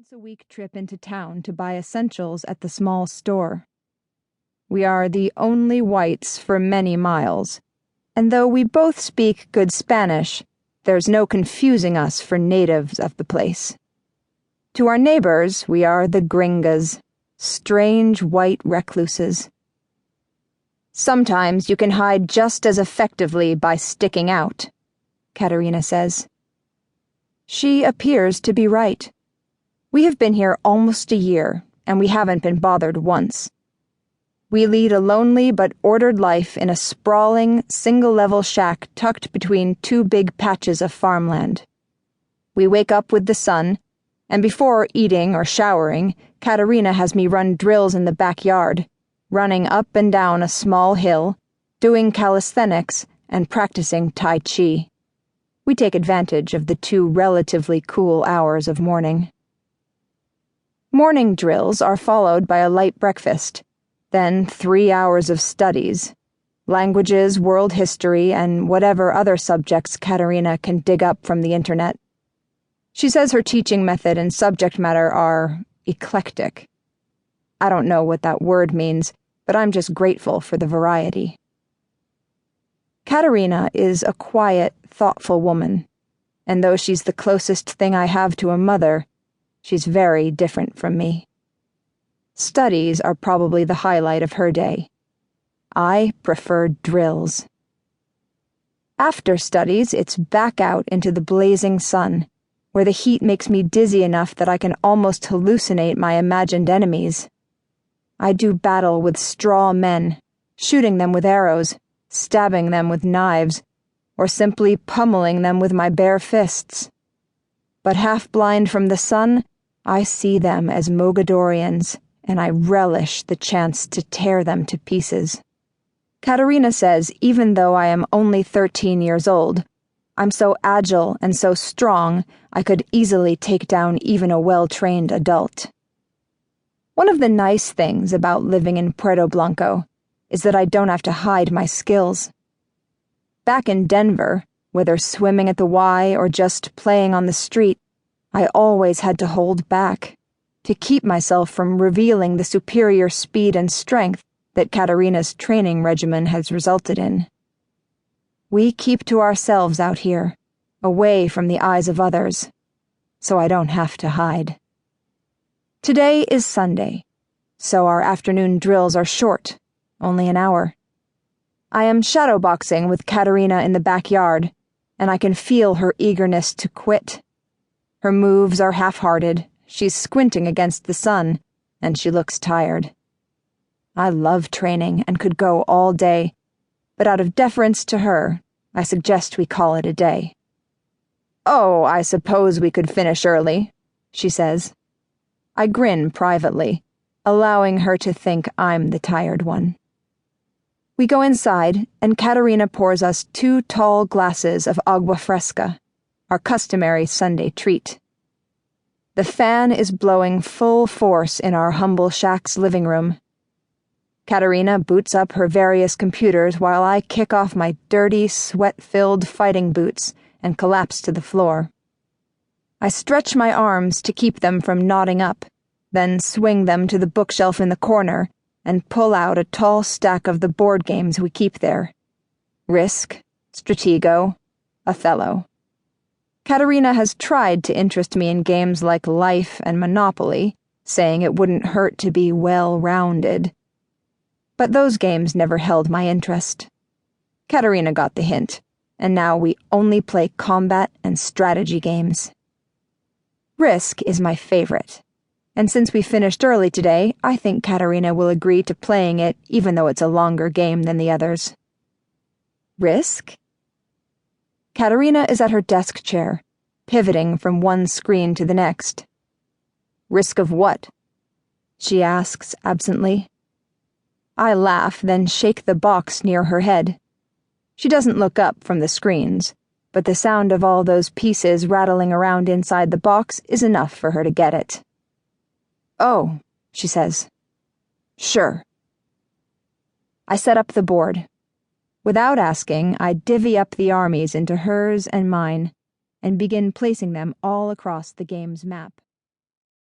once-a-week trip into town to buy essentials at the small store. We are the only whites for many miles, and though we both speak good Spanish, there's no confusing us for natives of the place. To our neighbors, we are the gringas, strange white recluses. Sometimes you can hide just as effectively by sticking out, Katerina says. She appears to be right. We have been here almost a year, and we haven't been bothered once. We lead a lonely but ordered life in a sprawling, single-level shack tucked between two big patches of farmland. We wake up with the sun, and before eating or showering, Katerina has me run drills in the backyard, running up and down a small hill, doing calisthenics, and practicing Tai Chi. We take advantage of the 2 relatively cool hours of morning. Morning drills are followed by a light breakfast, then 3 hours of studies, languages, world history, and whatever other subjects Katerina can dig up from the internet. She says her teaching method and subject matter are eclectic. I don't know what that word means, but I'm just grateful for the variety. Katerina is a quiet, thoughtful woman, and though she's the closest thing I have to a mother, she's very different from me. Studies are probably the highlight of her day. I prefer drills. After studies, it's back out into the blazing sun, where the heat makes me dizzy enough that I can almost hallucinate my imagined enemies. I do battle with straw men, shooting them with arrows, stabbing them with knives, or simply pummeling them with my bare fists. But half blind from the sun, I see them as Mogadorians, and I relish the chance to tear them to pieces. Katerina says even though I am only 13 years old, I'm so agile and so strong I could easily take down even a well-trained adult. One of the nice things about living in Puerto Blanco is that I don't have to hide my skills. Back in Denver, whether swimming at the Y or just playing on the street, I always had to hold back, to keep myself from revealing the superior speed and strength that Katerina's training regimen has resulted in. We keep to ourselves out here, away from the eyes of others, so I don't have to hide. Today is Sunday, so our afternoon drills are short, only an hour. I am shadowboxing with Katerina in the backyard, and I can feel her eagerness to quit. Her moves are half-hearted, she's squinting against the sun, and she looks tired. I love training and could go all day, but out of deference to her, I suggest we call it a day. "Oh, I suppose we could finish early," she says. I grin privately, allowing her to think I'm the tired one. We go inside, and Katerina pours us 2 tall glasses of agua fresca, our customary Sunday treat. The fan is blowing full force in our humble shack's living room. Katerina boots up her various computers while I kick off my dirty, sweat-filled fighting boots and collapse to the floor. I stretch my arms to keep them from knotting up, then swing them to the bookshelf in the corner and pull out a tall stack of the board games we keep there. Risk, Stratego, Othello. Katerina has tried to interest me in games like Life and Monopoly, saying it wouldn't hurt to be well-rounded. But those games never held my interest. Katerina got the hint, and now we only play combat and strategy games. Risk is my favorite, and since we finished early today, I think Katerina will agree to playing it even though it's a longer game than the others. Risk? Katerina is at her desk chair, pivoting from one screen to the next. "Risk of what?" she asks absently. I laugh, then shake the box near her head. She doesn't look up from the screens, but the sound of all those pieces rattling around inside the box is enough for her to get it. "Oh," she says. "Sure." I set up the board. Without asking, I divvy up the armies into hers and mine, and begin placing them all across the game's map.